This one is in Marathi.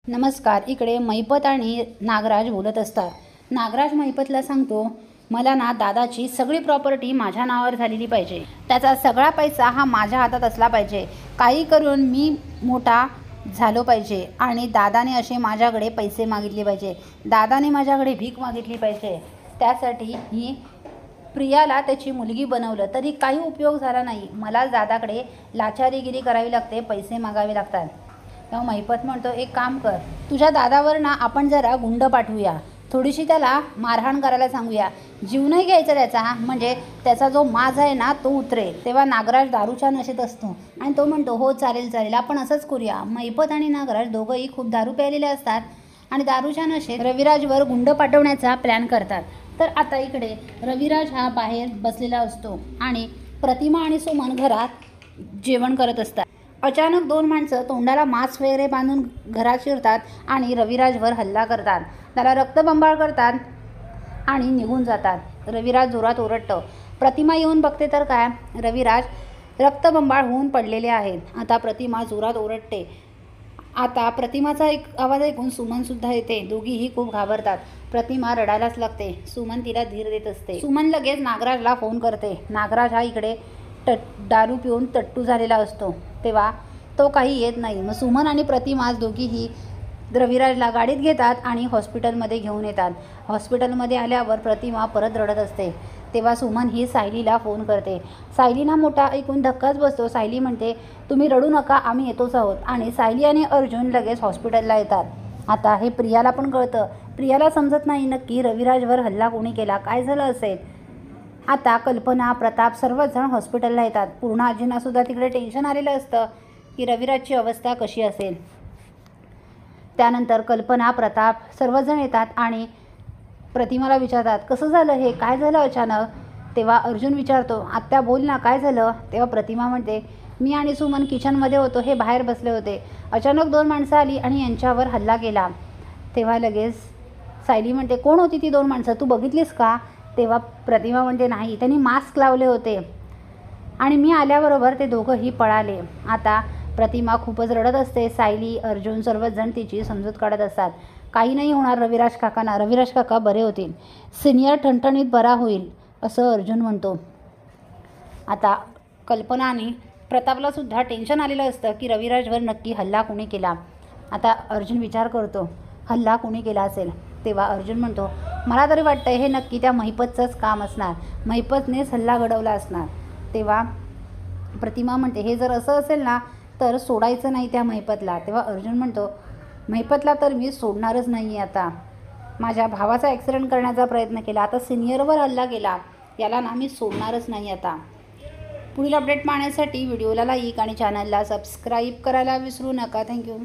नमस्कार. इकडे महिपत आणि नागराज बोलत असतात. नागराज महिपतला सांगतो, मला ना दादाची सगळी प्रॉपर्टी माझ्या नावावर झालेली पाहिजे. त्याचा सगळा पैसा हा माझ्या हातात असला पाहिजे. काही करून मी मोठा झालो पाहिजे आणि दादाने असे माझ्याकडे पैसे मागितले पाहिजे. दादाने माझ्याकडे भीक मागितली पाहिजे. त्यासाठी ही प्रियाला त्याची मुलगी बनवलं तरी काही उपयोग झाला नाही. मला दादाकडे लाचारीगिरी करावी लागते, पैसे मागावे लागतात. तेव्हा महिपत म्हणतो, एक काम कर, तुझ्या दादावर ना आपण जरा गुंड पाठवूया, थोडीशी त्याला मारहाण करायला सांगूया, जीव नाही घ्यायचा त्याचा, म्हणजे त्याचा जो माज आहे ना तो उतरेल. तेव्हा नागराज दारूच्या नशेत असतो आणि तो म्हणतो, हो चालेल चालेल, आपण असंच करूया. महिपत आणि नागराज दोघंही खूप दारू प्यायलेले असतात आणि दारूच्या नशेत रविराजवर गुंड पाठवण्याचा प्लॅन करतात. तर आता इकडे रविराज हा बाहेर बसलेला असतो आणि प्रतिमा आणि सुमन घरात जेवण करत असतात. अचानक दोन माणसं तोंडाला मास्क वगैरे बांधून घरात शिरतात आणि रविराजवर हल्ला करतात. त्याला रक्तबंबाळ करतात आणि निघून जातात. रविराज जोरात ओरडतो. प्रतिमा येऊन बघते तर काय, रविराज रक्तबंबाळ होऊन पडलेले आहेत. आता प्रतिमा जोरात ओरडते. आता प्रतिमाचा एक आवाज ऐकून सुमनसुद्धा येते. दोघीही खूप घाबरतात. प्रतिमा रडायलाच लागते. सुमन तिला धीर देत असते. सुमन लगेच नागराजला फोन करते. नागराज हा इकडे दारू पिऊन तट्टू झालेला असतो. तेव्हा तो काही येत नाही. मग सुमन आणि प्रतिमा दोघीही रविराजला गाडीत घेतात आणि हॉस्पिटलमध्ये घेऊन येतात. हॉस्पिटलमध्ये आल्यावर प्रतिमा परत रडत असते. तेव्हा सुमन ही सायलीला फोन करते. सायलीना मोठा ऐकून धक्काच बसतो. सायली म्हणते, तुम्ही रडू नका, आम्ही येतोच आहोत. आणि सायली आणि अर्जुन लगेच हॉस्पिटलला येतात. आता हे प्रियाला पण कळतं. प्रियाला समजत नाही नक्की रविराजवर हल्ला कोणी केला, काय झालं असेल. आता कल्पना, प्रताप सर्वजण हॉस्पिटलला येतात. पूर्ण आजींनासुद्धा तिकडे टेन्शन आलेलं असतं की रविराजची अवस्था कशी असेल. त्यानंतर कल्पना, प्रताप सर्वजण येतात आणि प्रतिमाला विचारतात, कसं झालं हे, काय झालं अचानक. तेव्हा अर्जुन विचारतो, आत्या बोल ना, काय झालं. तेव्हा प्रतिमा म्हणते, मी आणि सुमन किचनमध्ये होतो, हे बाहेर बसले होते, अचानक दोन माणसं आली आणि यांच्यावर हल्ला केला. तेव्हा लगेच सायली म्हणते, कोण होती ती दोन माणसं, तू बघितलीस का. तेव्हा प्रतिमा म्हणते, नाही, त्यांनी मास्क लावले होते आणि मी आल्याबरोबर ते दोघंही पळाले. आता प्रतिमा खूपच रडत असते. सायली, अर्जुन सर्वच जण तिची समजूत काढत असतात. काही नाही होणार रविराज काकांना, रविराज काका बरे होतील, सिनियर ठणठणीत बरा होईल, असं अर्जुन म्हणतो. आता कल्पना आणि प्रतापलासुद्धा टेन्शन आलेलं असतं की रविराजवर नक्की हल्ला कोणी केला. आता अर्जुन विचार करतो, हल्ला कोणी केला असेल. तेव्हा अर्जुन म्हणतो, मला तरी वाटतं हे नक्की त्या महिपतचंच काम असणार, महिपतनेच हल्ला घडवला असणार. तेव्हा प्रतिमा म्हणते, हे जर असं असेल ना तर सोडायचं नाही त्या महिपतला. तेव्हा अर्जुन म्हणतो, महिपतला तर मी सोडणारच नाही. आता माझ्या भावाचा ॲक्सिडेंट करण्याचा प्रयत्न केला, आता सिनियरवर हल्ला केला, याला ना मी सोडणारच नाही. आता पुढील अपडेट पाहण्यासाठी व्हिडिओला लाईक आणि चॅनलला सबस्क्राईब करायला विसरू नका. थँक्यू.